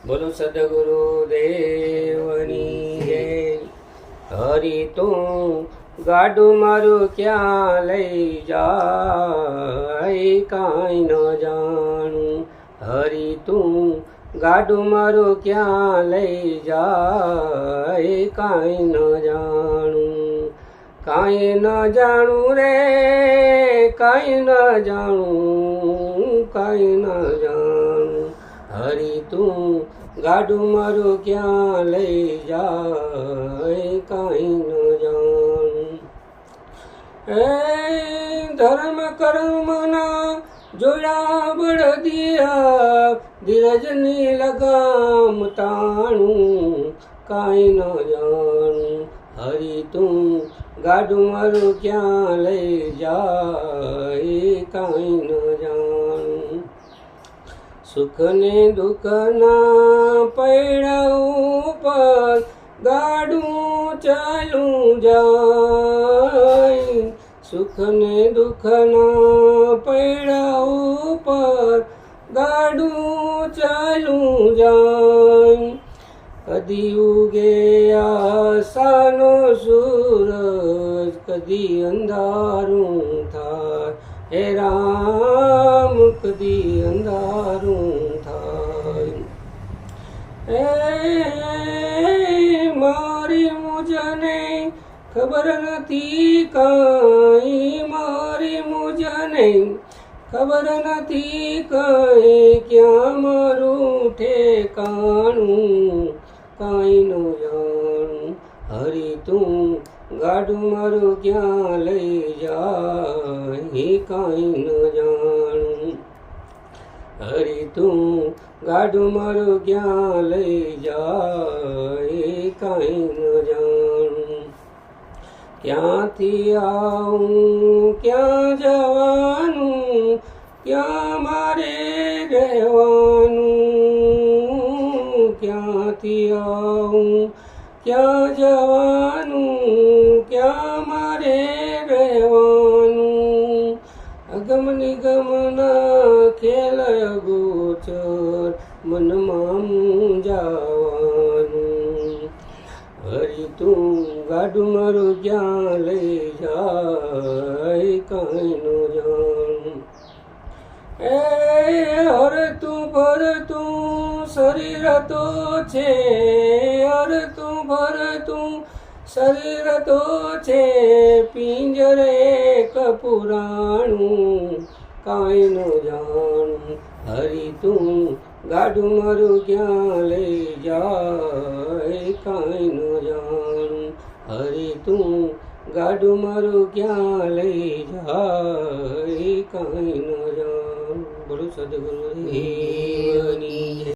બોલો સદગુરુ દેવની જય। હરી તું ગાડું મારું ક્યાં લઈ જાય કાંઈ ન જાણું। હરી તું ગાડું મારું ક્યાં લઈ જાય કાંઈ ન જાણું। કાંઈ ન જાણું રે કાંઈ ન જાણું કાંઈ ન જાણું। હરી તું ગાડું મારું ક્યાં લઈ જાય કાંઈ ન જાણું। એ ધર્મ કર્મના જોડા બળદિયા ધીરજની લગામ તાણું કાંઈ ન જાણું। હરી તું ગાડું મારું ક્યાં લઈ જાય કાંઈ ન જાણું। સુખ ને દુઃખના પૈડા ઉપર ગાડું ચાલું જાય। સુખ ને દુઃખના પૈડા ઉપર ગાડું ચાલું જાય। કદી ઉગે આશાનો સૂરજ કદી અંધારું થાય। હે રામ કદી અંધારું થાય। એ મારી મુજને ખબર નથી કાંઈ મારી મુજને ખબર નથી કાંઈ ક્યાં મારું ઠેકાણું કાંઈ ન જાણું। હરી તું ગાડું મારું ક્યાં લઈ જાય કાંઈ ન જાણું। હરી તું ગાડું મારું ક્યાં લઈ જાય કાંઈ ન જાણું। ક્યાંથી આવું ક્યાં જવાનું ક્યાં મારે રહેવાનું। ક્યાંથી આવું ક્યાં જવાનું ક્યાં મારે રહેવાનું। અગમ નિગમના ખેલ ગોચર મનમાં મૂંઝાવાનું। હરી તું ગાડું મારું ક્યાં લઈ જાય કાંઈ ન જાણું। એ હરતું ફરતું શરીર તો છે હરતું ફરતું શરીર તો છે પિંજરે કપુરાણું કાંઈ ન જાણું। હરી તું ગાડું મારું ક્યાં લઈ જાય કાંઈ ન જાણું। હરી તું ગાડું મારું ક્યાં લઈ જાય કાંઈ ન જાણું। બોલો સદગુરુ દેવની જય।